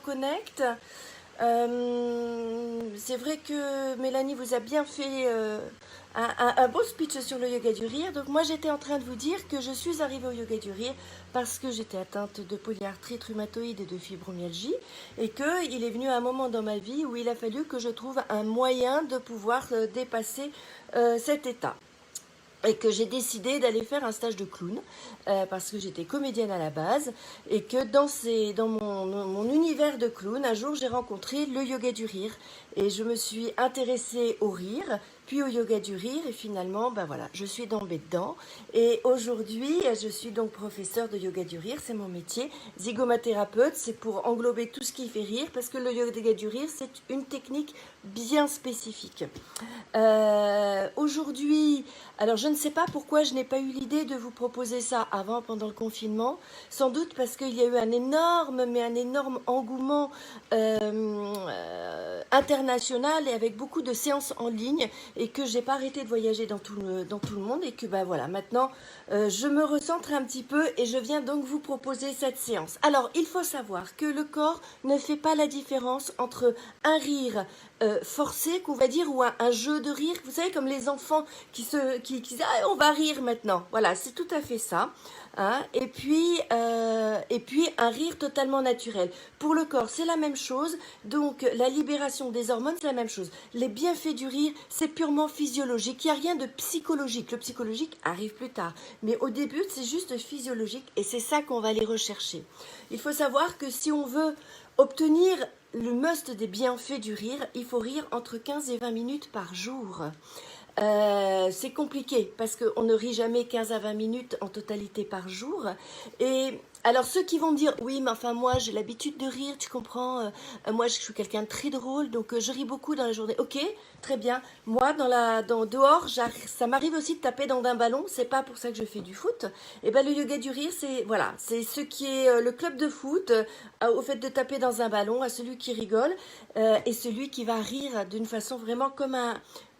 reconnecte. C'est vrai que Mélanie vous a bien fait un beau speech sur le yoga du rire. Donc moi j'étais en train de vous dire que je suis arrivée au yoga du rire parce que j'étais atteinte de polyarthrite rhumatoïde et de fibromyalgie et qu'il est venu un moment dans ma vie où il a fallu que je trouve un moyen de pouvoir dépasser cet état. Et que j'ai décidé d'aller faire un stage de clown parce que j'étais comédienne à la base et que dans mon univers de clown, un jour j'ai rencontré le yoga du rire et je me suis intéressée au rire, puis au yoga du rire et finalement, ben voilà, je suis tombée dedans et aujourd'hui, je suis donc professeure de yoga du rire, c'est mon métier. Zygomathérapeute, c'est pour englober tout ce qui fait rire parce que le yoga du rire, c'est une technique bien spécifique. Aujourd'hui, alors je ne sais pas pourquoi je n'ai pas eu l'idée de vous proposer ça avant, pendant le confinement, sans doute parce qu'il y a eu un énorme engouement international et avec beaucoup de séances en ligne et que j'ai pas arrêté de voyager dans tout le monde et que ben voilà, maintenant je me recentre un petit peu et je viens donc vous proposer cette séance. Alors il faut savoir que le corps ne fait pas la différence entre un rire forcé, qu'on va dire, ou un jeu de rire, vous savez, comme les enfants qui disent ah, on va rire maintenant, voilà, c'est tout à fait ça, hein. Et puis un rire totalement naturel. Pour le corps, c'est la même chose, donc la libération des hormones, c'est la même chose. Les bienfaits du rire, c'est purement physiologique, il n'y a rien de psychologique, le psychologique arrive plus tard, mais au début, c'est juste physiologique, et c'est ça qu'on va aller rechercher. Il faut savoir que si on veut obtenir le must des bienfaits du rire, il faut rire entre 15 et 20 minutes par jour. C'est compliqué parce qu'on ne rit jamais 15 à 20 minutes en totalité par jour. Et alors ceux qui vont me dire oui mais enfin moi j'ai l'habitude de rire, tu comprends, moi je suis quelqu'un de très drôle donc je ris beaucoup dans la journée. Ok, très bien. Moi dehors ça m'arrive aussi de taper dans un ballon, c'est pas pour ça que je fais du foot. Et ben le yoga du rire c'est voilà, c'est ce qui est le club de foot au fait de taper dans un ballon, à celui qui rigole et celui qui va rire d'une façon vraiment comme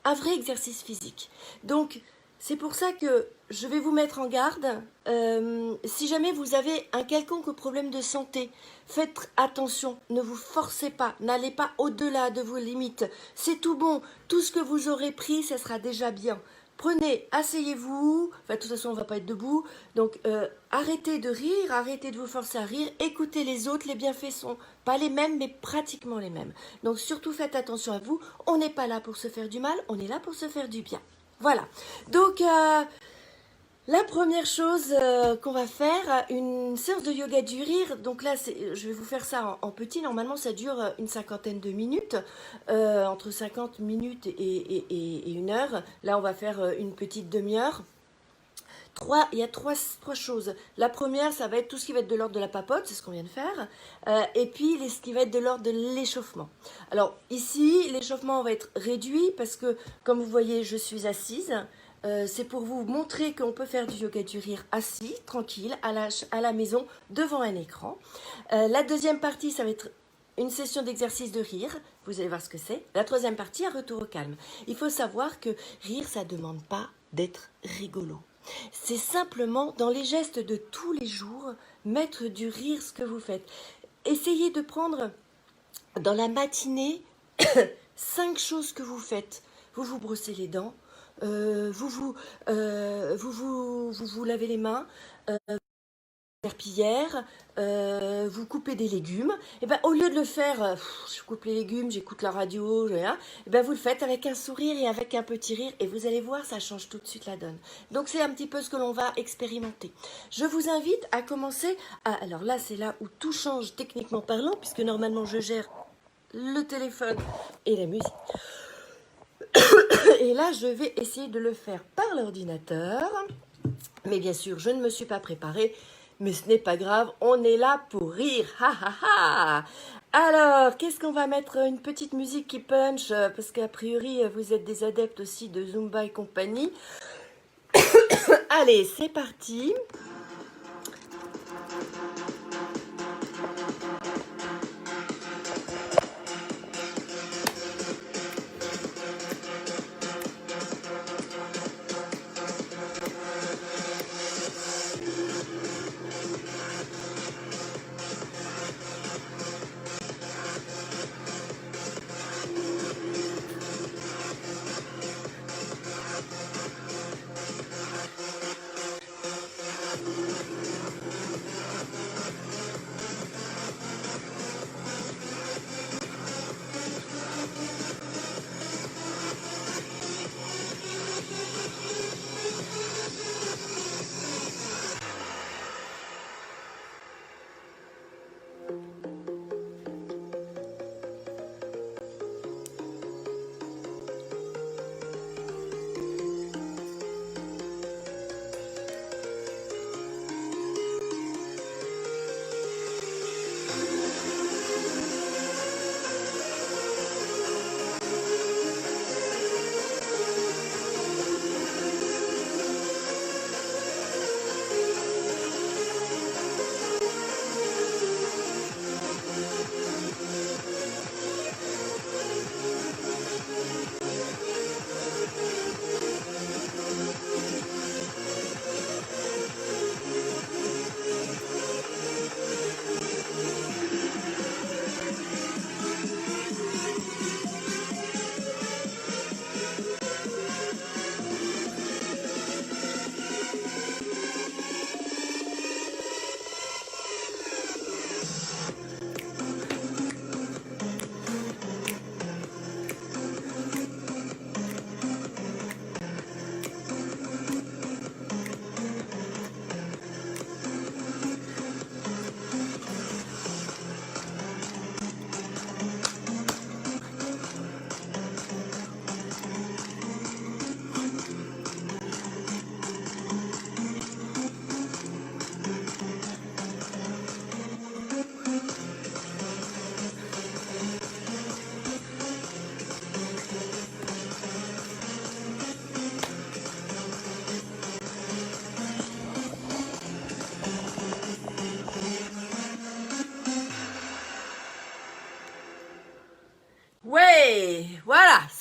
un vrai exercice physique. Donc, c'est pour ça que je vais vous mettre en garde. Si jamais vous avez un quelconque problème de santé, faites attention, ne vous forcez pas, n'allez pas au-delà de vos limites. C'est tout bon, tout ce que vous aurez pris, ça sera déjà bien. Prenez, asseyez-vous, enfin de toute façon on ne va pas être debout, donc arrêtez de rire, arrêtez de vous forcer à rire, écoutez les autres, les bienfaits sont pas les mêmes mais pratiquement les mêmes. Donc surtout faites attention à vous, on n'est pas là pour se faire du mal, on est là pour se faire du bien. Voilà, donc la première chose qu'on va faire, une séance de yoga du rire. Donc là, je vais vous faire ça en petit. Normalement, ça dure une cinquantaine de minutes, entre 50 minutes et une heure. Là, on va faire une petite demi-heure. Il y a trois choses. La première, ça va être tout ce qui va être de l'ordre de la papote, c'est ce qu'on vient de faire. Et puis, ce qui va être de l'ordre de l'échauffement. Alors, ici, l'échauffement va être réduit parce que, comme vous voyez, je suis assise. C'est pour vous montrer qu'on peut faire du yoga du rire assis, tranquille, à la maison, devant un écran. La deuxième partie, ça va être une session d'exercice de rire. Vous allez voir ce que c'est. La troisième partie, un retour au calme. Il faut savoir que rire, ça ne demande pas d'être rigolo. C'est simplement, dans les gestes de tous les jours, mettre du rire ce que vous faites. Essayez de prendre, dans la matinée, 5 choses que vous faites. Vous vous brossez les dents. Vous lavez les mains, serpillière, vous coupez des légumes. Et ben au lieu de le faire, je coupe les légumes, j'écoute la radio, et ben vous le faites avec un sourire et avec un petit rire et vous allez voir, ça change tout de suite la donne. Donc c'est un petit peu ce que l'on va expérimenter. Je vous invite à commencer alors là c'est là où tout change techniquement parlant puisque normalement je gère le téléphone et la musique. Et là, je vais essayer de le faire par l'ordinateur. Mais bien sûr, je ne me suis pas préparée. Mais ce n'est pas grave, on est là pour rire. Ha ha ha. Alors, qu'est-ce qu'on va mettre? Une petite musique qui punch, parce qu'a priori, vous êtes des adeptes aussi de Zumba et compagnie. Allez, c'est parti.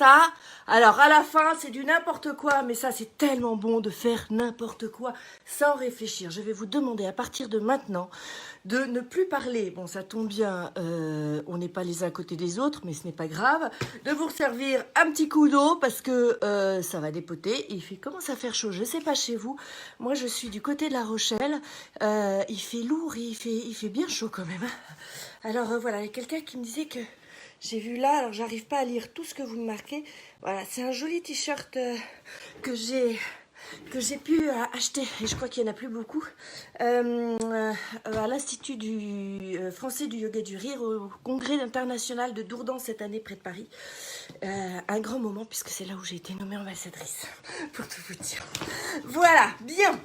ça. Alors à la fin, c'est du n'importe quoi, mais ça c'est tellement bon de faire n'importe quoi sans réfléchir. Je vais vous demander à partir de maintenant de ne plus parler. Bon, ça tombe bien, on n'est pas les uns à côté des autres, mais ce n'est pas grave. De vous servir un petit coup d'eau parce que ça va dépoter. Il commence à faire chaud, je ne sais pas chez vous. Moi, je suis du côté de La Rochelle. Il fait lourd, il fait bien chaud quand même. Alors voilà, il y a quelqu'un qui me disait que j'ai vu là, alors j'arrive pas à lire tout ce que vous me marquez. Voilà, c'est un joli t-shirt que j'ai pu acheter, et je crois qu'il n'y en a plus beaucoup, à l'Institut français du yoga et du rire, au congrès international de Dourdan cette année près de Paris. Un grand moment puisque c'est là où j'ai été nommée ambassadrice, pour tout vous dire. Voilà, bien.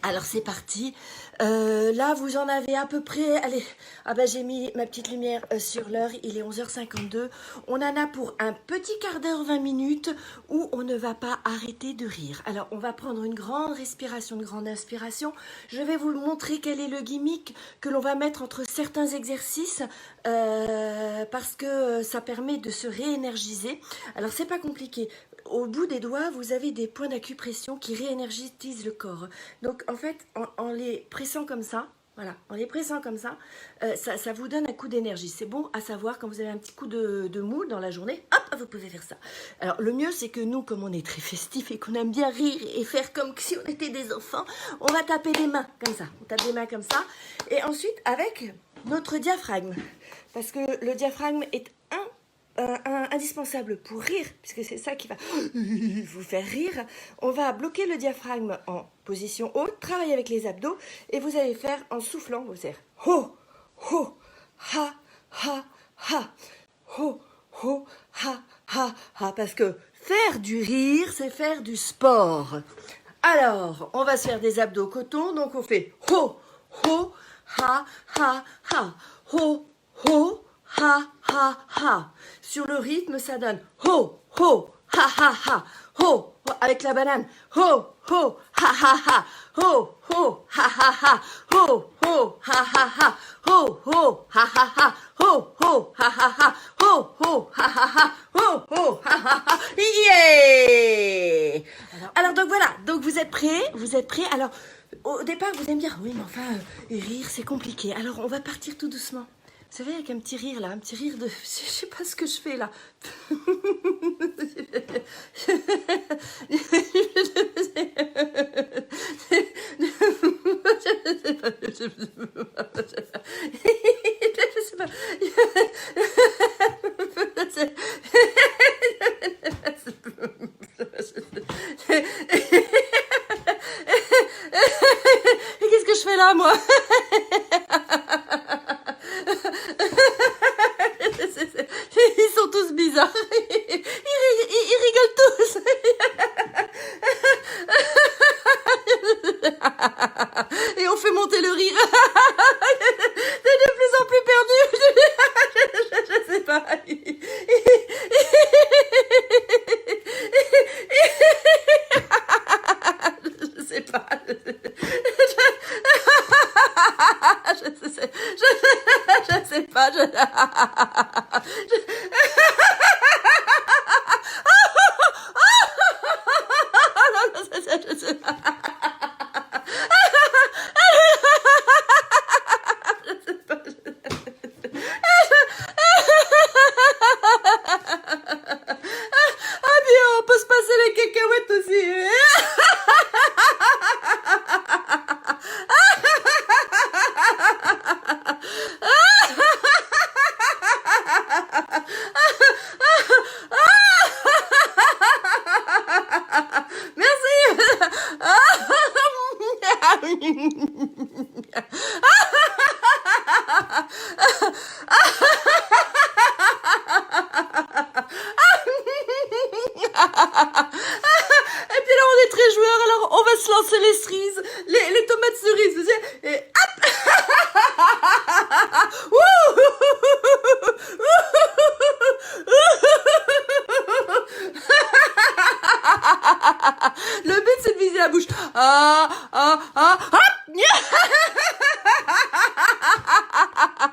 Alors c'est parti. Là vous en avez à peu près. Allez, j'ai mis ma petite lumière sur l'heure. Il est 11h52. On en a pour un petit quart d'heure, 20 minutes où on ne va pas arrêter de rire. Alors on va prendre une grande respiration, une grande inspiration. Je vais vous montrer quel est le gimmick que l'on va mettre entre certains exercices parce que ça permet de se réénergiser. Alors c'est pas compliqué. Au bout des doigts, vous avez des points d'acupression qui réénergisent le corps. Donc, en fait, en les pressant comme ça, voilà, en les pressant comme ça, ça vous donne un coup d'énergie. C'est bon à savoir quand vous avez un petit coup de mou dans la journée, hop, vous pouvez faire ça. Alors, le mieux, c'est que nous, comme on est très festifs et qu'on aime bien rire et faire comme si on était des enfants, on va taper des mains comme ça. On tape des mains comme ça. Et ensuite, avec notre diaphragme. Parce que le diaphragme est indispensable pour rire, puisque c'est ça qui va vous faire rire. On va bloquer le diaphragme en position haute, travailler avec les abdos, et vous allez faire en soufflant, vous allez faire ho, ho, ha, ha, ha, ho, ho, ha, ha, ha, parce que faire du rire, c'est faire du sport. Alors, on va se faire des abdos coton, donc on fait ho, ho, ha, ha, ha, ho, ho, ha, ha, ha. Sur le rythme, ça donne ho, ho, ha, ha, ha, ho, ho, avec la banane, ho, ho, ha, ha, ha, ho, ho, ha, ha, ha, ho, ho, ha, ha, ha, ho, ho, ha, ha, ha, ho, ho, ha, ha, ha, ho, ho, ha, ha, ha, ho, ho, ha, ha, ha, yeah! Alors donc voilà, donc vous êtes prêts? Alors, au départ, vous allez me dire, oui, mais enfin, rire, c'est compliqué. Alors, on va partir tout doucement. Vous savez, avec un petit rire là, un petit rire de... Je sais pas ce que je fais là. Qu'est-ce que je fais là, moi? Ils sont tous bizarres. Ils rigolent tous. Et on fait monter le rire. T'es de plus en plus perdu. Je sais pas. Je sais pas. Je sais pas. On peut se passer les cacahuètes aussi. Merci. Et puis là, on est très joueurs, alors on va se lancer les cerises, les tomates cerises, vous savez, et hop. Le but, c'est de viser la bouche. Hop.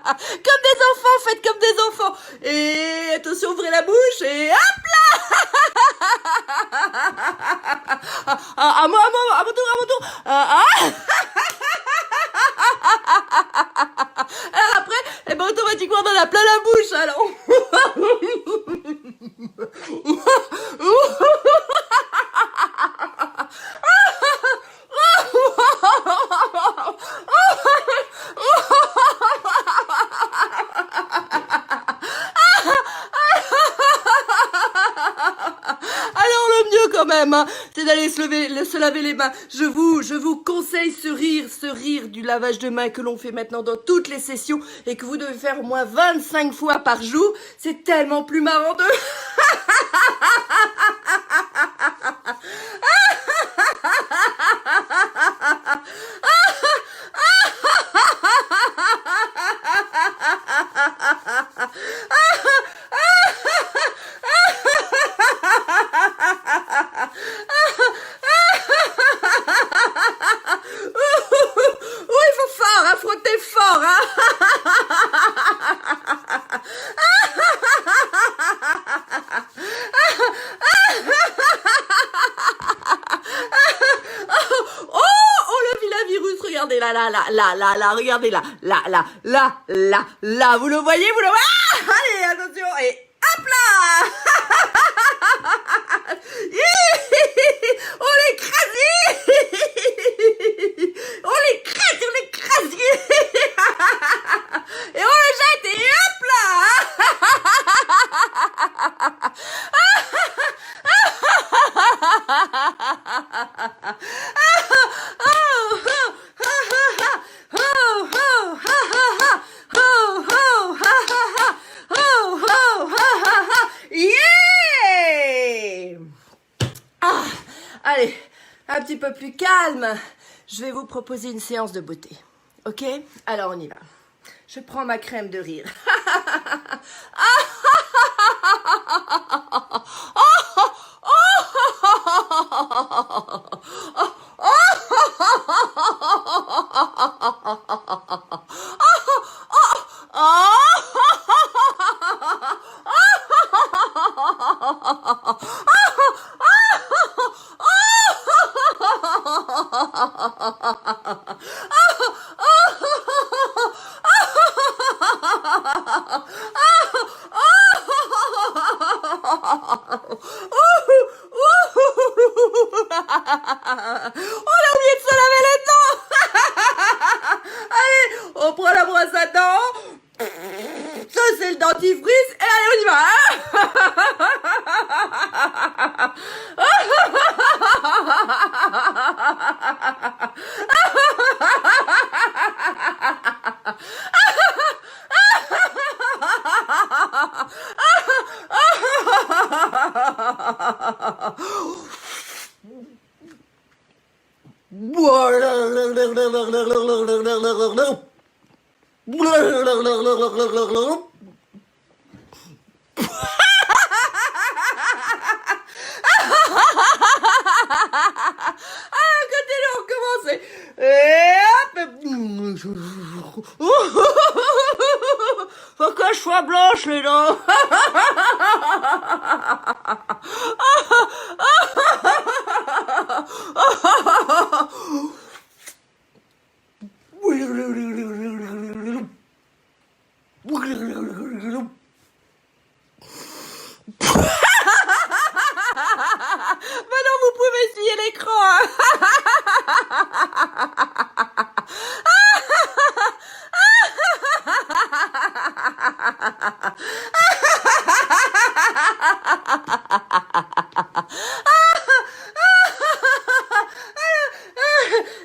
Comme des enfants, faites comme des enfants. Et attention, ouvrez la bouche et hop là. À mon tour, à mon tour. Alors après, eh ben, automatiquement, on en a plein la bouche, alors. Alors le mieux quand même, hein, c'est d'aller se laver les mains. Je vous conseille ce rire du lavage de mains que l'on fait maintenant dans toutes les sessions et que vous devez faire au moins 25 fois par jour. C'est tellement plus marrant de... Oui, il faut fort, hein, frotter fort, hein. Oh, le vilain virus, regardez là, regardez là, vous le voyez, allez, attention, et hop là. On l'écrase. On l'écrase. Et on le jette, et hop là. Yeah! Allez, un petit peu plus calme. Je vais vous proposer une séance de beauté. Ok? Alors on y va. Je prends ma crème de rire. On a oublié de se laver les dents. Allez, on prend la brosse à dents. Ça, c'est le dentifrice. Et allez, on y va. Continuez, on recommence. Et hop. Faut que je sois blanche, les dents. Maintenant, vous pouvez essuyer l'écran.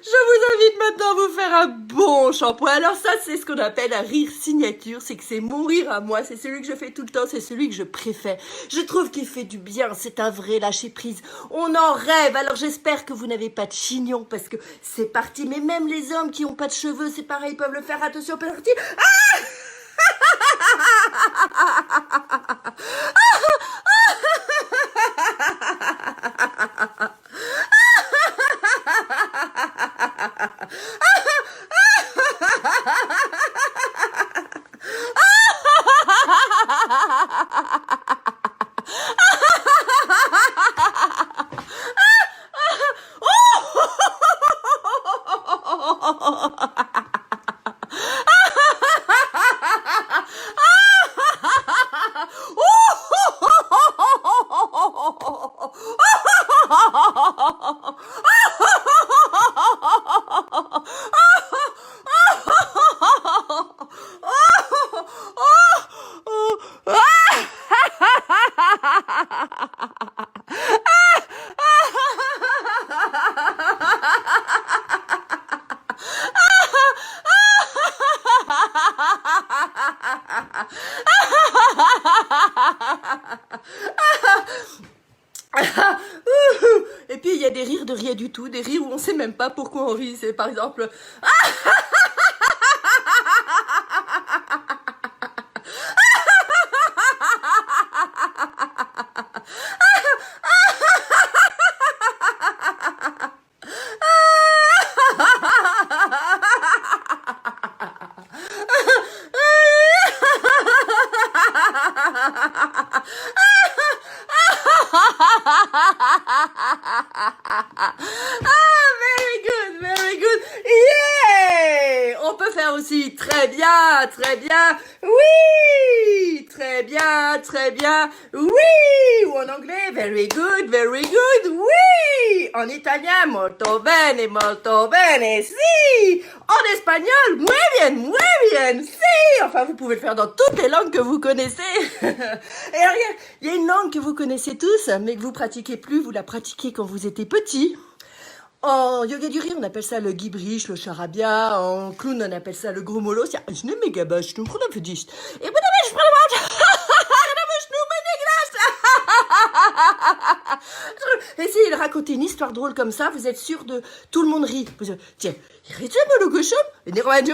Je vous invite maintenant à vous faire un bon shampoing. Alors ça, c'est ce qu'on appelle un rire signature. C'est que c'est mon rire à moi. C'est celui que je fais tout le temps. C'est celui que je préfère. Je trouve qu'il fait du bien. C'est un vrai lâcher prise. On en rêve. Alors j'espère que vous n'avez pas de chignon parce que c'est parti. Mais même les hommes qui n'ont pas de cheveux, c'est pareil, ils peuvent le faire. Attention, parti. Et puis il y a des rires de rien du tout, des rires où on sait même pas pourquoi on rit. C'est par exemple very good, very good. Yeah! On peut faire aussi très bien, très bien. Oui! Très bien, très bien. Oui! Ou en anglais, very good, very good. Oui! En italien, molto bene, si! En espagnol, muy bien, si! Enfin, vous pouvez le faire dans toutes les langues que vous connaissez. Et alors, il y a une langue que vous connaissez tous, mais que vous pratiquez plus, vous la pratiquez quand vous étiez petit. En yoga du rire, on appelle ça le gibrish, le charabia. En clown, on appelle ça le gros mollo. Je ne méga je ne crois pas dit. Et vous devez, je essayez de raconter une histoire drôle comme ça, vous êtes sûr de... Tout le monde rit. Tiens, il rit de le gauchon, et il rit de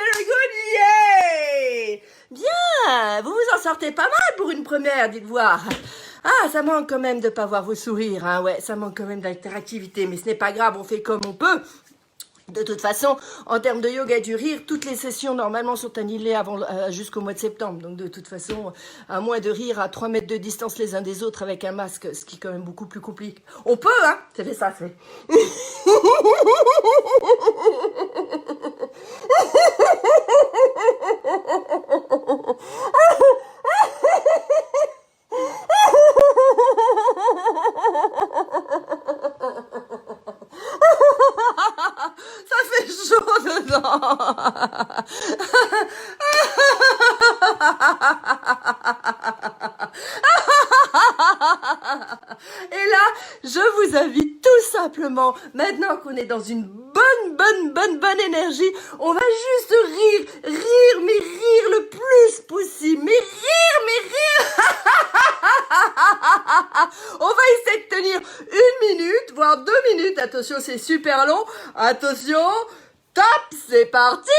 very good, yeah! Bien, vous vous en sortez pas mal pour une première, dites voir. Ah, ça manque quand même de pas voir vos sourires, hein, ouais, ça manque quand même d'interactivité, mais ce n'est pas grave, on fait comme on peut. De toute façon, en termes de yoga du rire, toutes les sessions normalement sont annulées jusqu'au mois de septembre. Donc de toute façon, à moins de rire à 3 mètres de distance les uns des autres avec un masque, ce qui est quand même beaucoup plus compliqué. On peut, hein? Ça fait ça, c'est. Ça fait chaud dedans. Et là, je vous invite tout simplement, maintenant qu'on est dans une bonne énergie, on va juste rire, mais rire le plus possible, mais rire. On va essayer de tenir 1 minute, voire 2 minutes. Attention, c'est super long. Attention, top, c'est parti.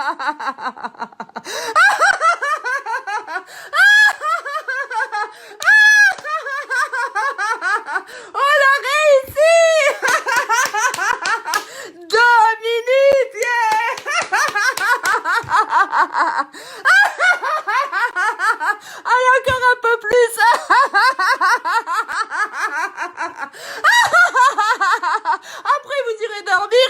On l'a réussi. 2 minutes, yeah. Allez, encore un peu plus. Après, vous irez dormir.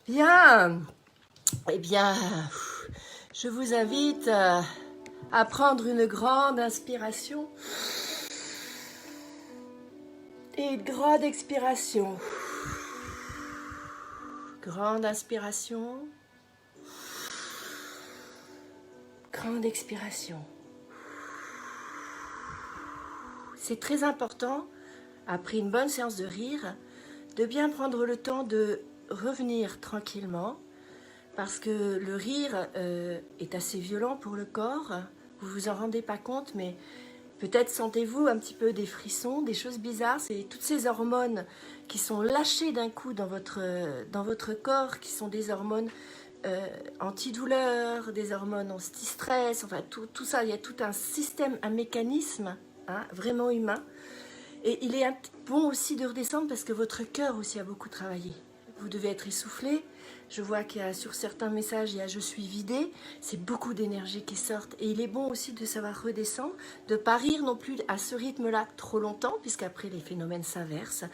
Bien, eh bien, je vous invite à prendre une grande inspiration et une grande expiration. Grande inspiration, grande expiration. C'est très important, après une bonne séance de rire, de bien prendre le temps de revenir tranquillement, parce que le rire est assez violent pour le corps. Vous vous en rendez pas compte, mais peut-être sentez-vous un petit peu des frissons, des choses bizarres. C'est toutes ces hormones qui sont lâchées d'un coup dans votre corps, qui sont des hormones antidouleur, des hormones anti-stress, enfin tout ça. Il y a tout un système, un mécanisme vraiment humain. Et il est bon aussi de redescendre parce que votre cœur aussi a beaucoup travaillé. Vous devez être essoufflé. Je vois qu'il y a sur certains messages, il y a « je suis vidé ». C'est beaucoup d'énergie qui sortent. Et il est bon aussi de savoir redescendre, de ne pas rire non plus à ce rythme-là trop longtemps, puisqu'après les phénomènes s'inversent.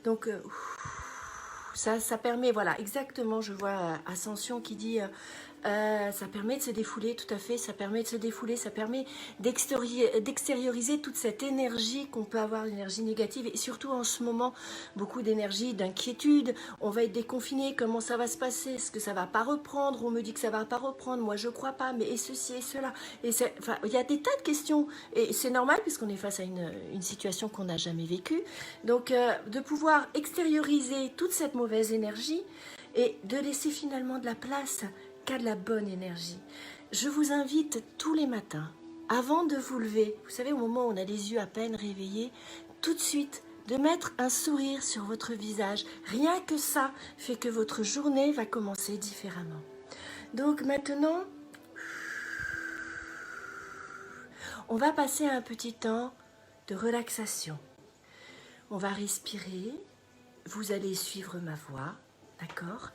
Donc ça permet, voilà, exactement, je vois Ascension qui dit ça permet de se défouler, tout à fait, ça permet de se défouler, ça permet d'extérioriser toute cette énergie qu'on peut avoir, l'énergie négative, et surtout en ce moment, beaucoup d'énergie, d'inquiétude, on va être déconfiné, comment ça va se passer, est-ce que ça va pas reprendre, on me dit que ça va pas reprendre, moi je crois pas, mais et ceci et cela, et enfin, il y a des tas de questions, et c'est normal puisqu'on est face à une situation qu'on n'a jamais vécue, donc de pouvoir extérioriser toute cette mauvaise énergie, et de laisser finalement de la place qu'à de la bonne énergie. Je vous invite tous les matins, avant de vous lever, vous savez, au moment où on a les yeux à peine réveillés, tout de suite, de mettre un sourire sur votre visage. Rien que ça fait que votre journée va commencer différemment. Donc maintenant, on va passer à un petit temps de relaxation. On va respirer, vous allez suivre ma voix. D'accord.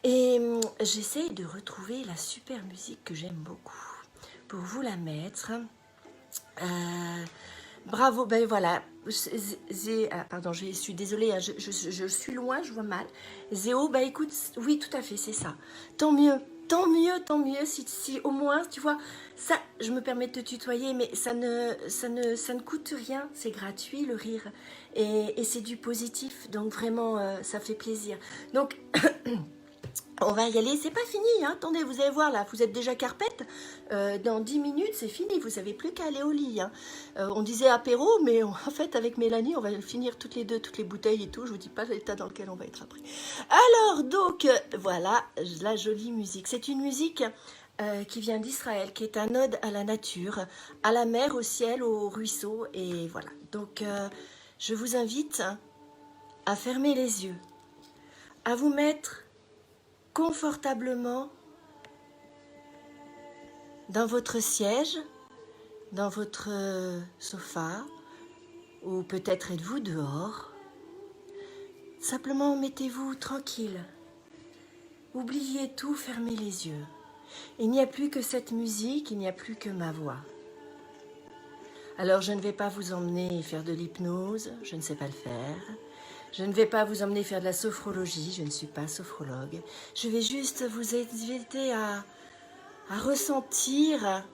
Et j'essaie de retrouver la super musique que j'aime beaucoup pour vous la mettre. Bravo, ben voilà. Pardon, je suis désolée, je suis loin, je vois mal. Zéo, ben écoute, oui, tout à fait, c'est ça. Tant mieux. Tant mieux, si au moins, tu vois, ça, je me permets de te tutoyer, mais ça ne coûte rien, c'est gratuit le rire, et c'est du positif, donc vraiment, ça fait plaisir. Donc, on va y aller, c'est pas fini, hein. Attendez, vous allez voir là, vous êtes déjà carpette, dans 10 minutes c'est fini, vous n'avez plus qu'à aller au lit, hein. On disait apéro, mais en fait avec Mélanie, on va finir toutes les deux, toutes les bouteilles et tout, je vous dis pas l'état dans lequel on va être après. Alors donc, voilà, la jolie musique, c'est une musique qui vient d'Israël, qui est un ode à la nature, à la mer, au ciel, au ruisseau, et voilà. Donc je vous invite à fermer les yeux, à vous mettre confortablement dans votre siège, dans votre sofa, ou peut-être êtes-vous dehors. Simplement mettez-vous tranquille. Oubliez tout, fermez les yeux. Il n'y a plus que cette musique, il n'y a plus que ma voix. Alors je ne vais pas vous emmener faire de l'hypnose, je ne sais pas le faire. Je ne vais pas vous emmener faire de la sophrologie, je ne suis pas sophrologue. Je vais juste vous inviter à ressentir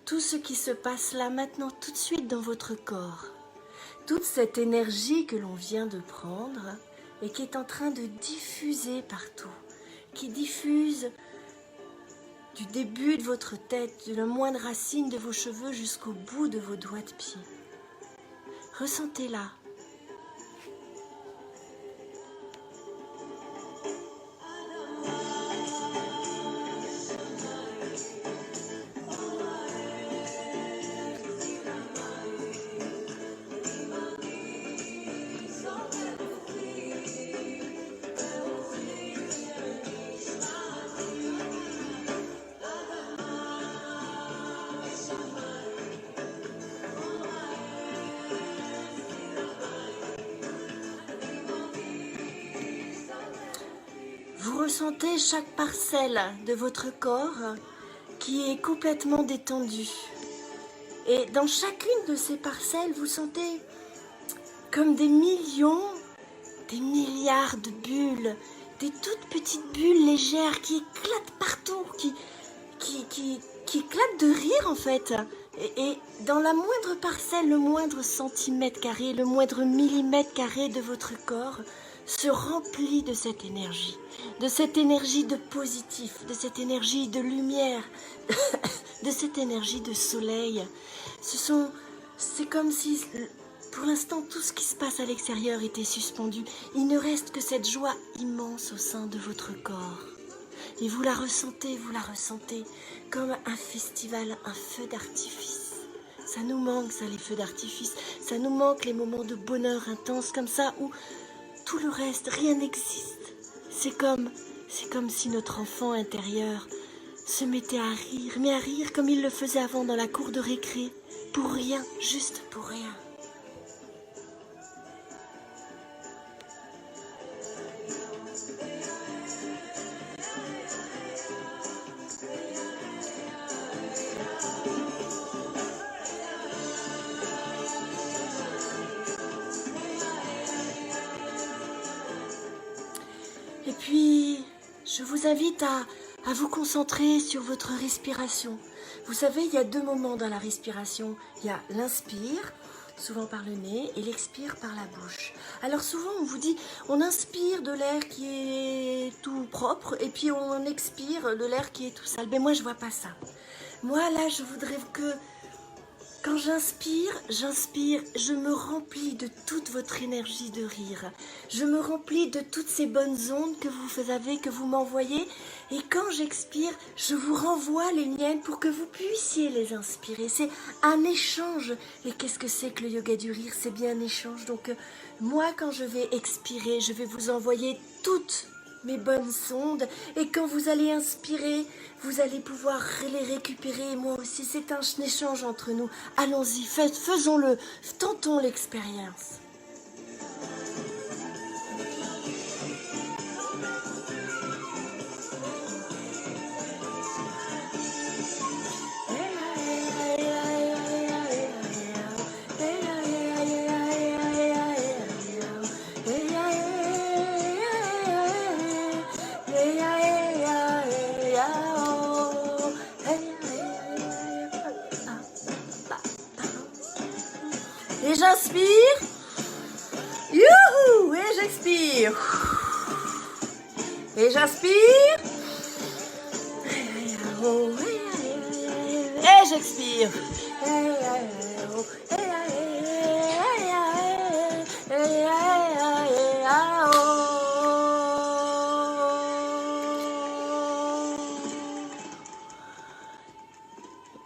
tout ce qui se passe là maintenant, tout de suite dans votre corps. Toute cette énergie que l'on vient de prendre et qui est en train de diffuser partout, qui diffuse du début de votre tête, de la moindre racine de vos cheveux jusqu'au bout de vos doigts de pied. Ressentez-la. Vous ressentez chaque parcelle de votre corps qui est complètement détendue. Et dans chacune de ces parcelles, vous sentez comme des millions, des milliards de bulles, des toutes petites bulles légères qui éclatent partout, qui éclatent de rire en fait. Et dans la moindre parcelle, le moindre centimètre carré, le moindre millimètre carré de votre corps se remplit de cette énergie de positif, de cette énergie de lumière, de cette énergie de soleil. C'est comme si, pour l'instant, tout ce qui se passe à l'extérieur était suspendu. Il ne reste que cette joie immense au sein de votre corps. Et vous la ressentez comme un festival, un feu d'artifice. Ça nous manque, ça, les feux d'artifice. Ça nous manque les moments de bonheur intense comme ça où tout le reste, rien n'existe. C'est comme si notre enfant intérieur se mettait à rire, mais à rire comme il le faisait avant dans la cour de récré, pour rien, juste pour rien. Et puis, je vous invite à vous concentrer sur votre respiration. Vous savez, il y a deux moments dans la respiration. Il y a l'inspire, souvent par le nez, et l'expire par la bouche. Alors souvent, on vous dit, on inspire de l'air qui est tout propre, et puis on expire de l'air qui est tout sale. Mais moi, je vois pas ça. Moi, là, je voudrais que... Quand j'inspire, je me remplis de toute votre énergie de rire. Je me remplis de toutes ces bonnes ondes que vous avez, que vous m'envoyez. Et quand j'expire, je vous renvoie les miennes pour que vous puissiez les inspirer. C'est un échange. Et qu'est-ce que c'est que le yoga du rire? C'est bien un échange. Donc moi, quand je vais expirer, je vais vous envoyer toutes mes bonnes ondes, et quand vous allez inspirer, vous allez pouvoir les récupérer, et moi aussi. C'est un échange entre nous. Allons-y, faisons-le, tentons l'expérience. Et j'inspire, youhou, et j'expire, et j'inspire, et j'expire,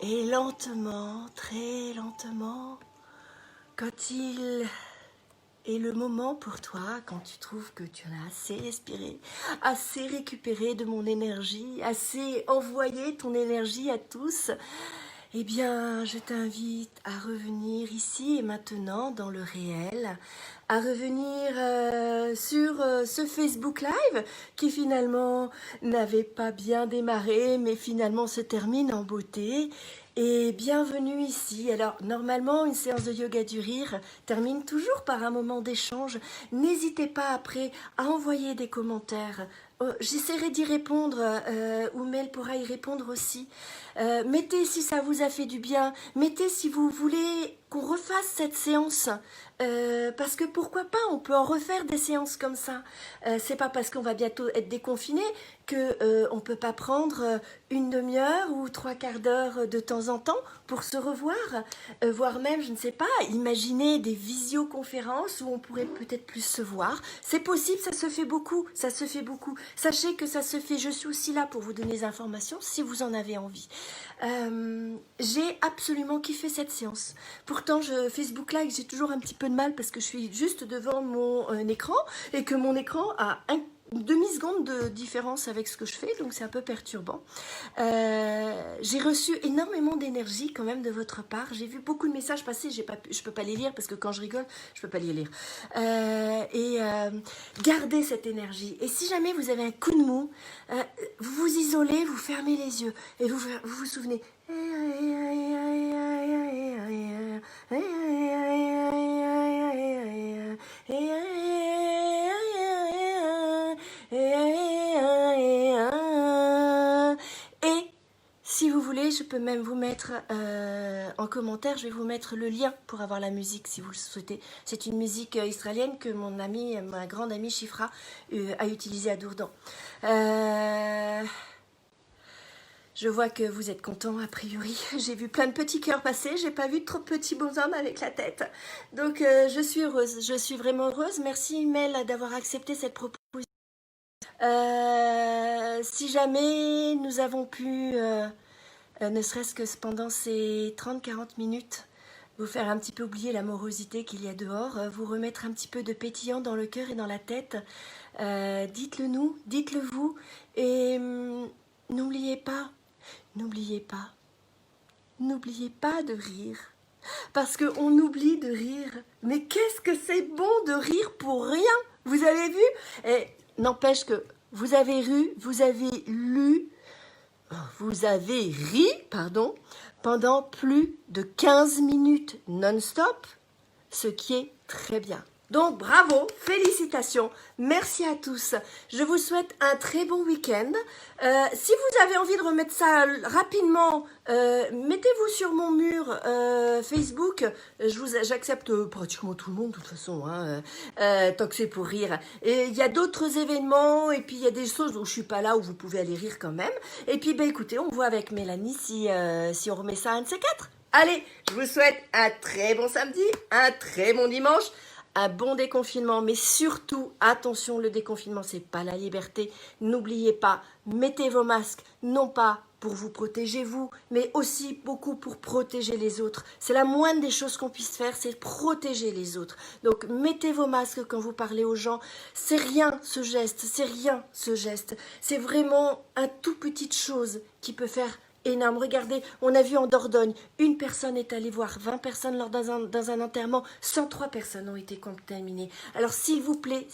et lentement, très lentement, quand il est le moment pour toi, quand tu trouves que tu en as assez respiré, assez récupéré de mon énergie, assez envoyé ton énergie à tous, eh bien, je t'invite à revenir ici et maintenant dans le réel, à revenir sur ce Facebook Live qui finalement n'avait pas bien démarré, mais finalement se termine en beauté. Et bienvenue ici. Alors normalement une séance de yoga du rire termine toujours par un moment d'échange. N'hésitez pas après à envoyer des commentaires. J'essaierai d'y répondre, ou Mel pourra y répondre aussi. Mettez si ça vous a fait du bien, mettez si vous voulez qu'on refasse cette séance. Parce que pourquoi pas, on peut en refaire des séances comme ça. C'est pas parce qu'on va bientôt être déconfiné que on peut pas prendre une demi-heure ou 3/4 d'heure de temps en temps pour se revoir, voire même, je ne sais pas, imaginer des visioconférences où on pourrait peut-être plus se voir. C'est possible, ça se fait beaucoup, ça se fait beaucoup. Sachez que ça se fait, je suis aussi là pour vous donner des informations si vous en avez envie. J'ai absolument kiffé cette séance. Pourtant, Facebook Live, j'ai toujours un petit peu de mal parce que je suis juste devant mon écran et que mon écran a une demi-seconde de différence avec ce que je fais, donc c'est un peu perturbant. J'ai reçu énormément d'énergie quand même de votre part. J'ai vu beaucoup de messages passer, je peux pas les lire parce que quand je rigole, je peux pas les lire. Gardez cette énergie. Et si jamais vous avez un coup de mou, vous vous isolez, vous fermez les yeux et vous vous souvenez. Et si vous voulez, je peux même vous mettre en commentaire, je vais vous mettre le lien pour avoir la musique si vous le souhaitez. C'est une musique israélienne que mon amie, ma grande amie Shifra a utilisée à Dourdan. Je vois que vous êtes contents, a priori. J'ai vu plein de petits cœurs passer. J'ai pas vu trop de petits bonshommes avec la tête. Donc, je suis heureuse. Je suis vraiment heureuse. Merci, Mel, d'avoir accepté cette proposition. Si jamais nous avons pu, ne serait-ce que pendant ces 30-40 minutes, vous faire un petit peu oublier la morosité qu'il y a dehors, vous remettre un petit peu de pétillant dans le cœur et dans la tête, dites-le nous, dites-le vous. Et n'oubliez pas de rire. Parce qu'on oublie de rire. Mais qu'est-ce que c'est bon de rire pour rien? Vous avez vu? Et n'empêche que vous avez ri, pardon, pendant plus de 15 minutes non-stop, ce qui est très bien. Donc bravo, félicitations, merci à tous. Je vous souhaite un très bon week-end. Si vous avez envie de remettre ça rapidement, mettez-vous sur mon mur Facebook. J'accepte pratiquement tout le monde de toute façon, hein, tant que c'est pour rire. Et il y a d'autres événements et puis il y a des choses où je suis pas là où vous pouvez aller rire quand même. Et puis ben écoutez, on voit avec Mélanie si on remet ça à un de ces quatre. Allez, je vous souhaite un très bon samedi, un très bon dimanche. Un bon déconfinement, mais surtout, attention, le déconfinement, c'est pas la liberté. N'oubliez pas, mettez vos masques, non pas pour vous protéger vous, mais aussi beaucoup pour protéger les autres. C'est la moindre des choses qu'on puisse faire, c'est protéger les autres. Donc, mettez vos masques quand vous parlez aux gens. C'est rien ce geste, c'est rien ce geste. C'est vraiment un tout petite chose qui peut faire énorme. Regardez, on a vu en Dordogne, une personne est allée voir 20 personnes lors dans un enterrement, 103 personnes ont été contaminées. Alors s'il vous plaît,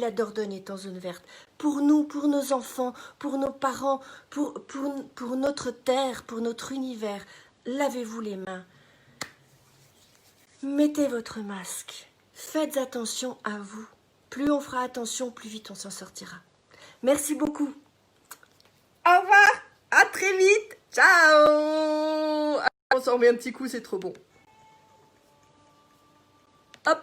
la Dordogne est en zone verte. Pour nous, pour nos enfants, pour nos parents, pour notre terre, pour notre univers, lavez-vous les mains. Mettez votre masque. Faites attention à vous. Plus on fera attention, plus vite on s'en sortira. Merci beaucoup. Au revoir. À très vite. Ciao. On s'en remet un petit coup, c'est trop bon. Hop.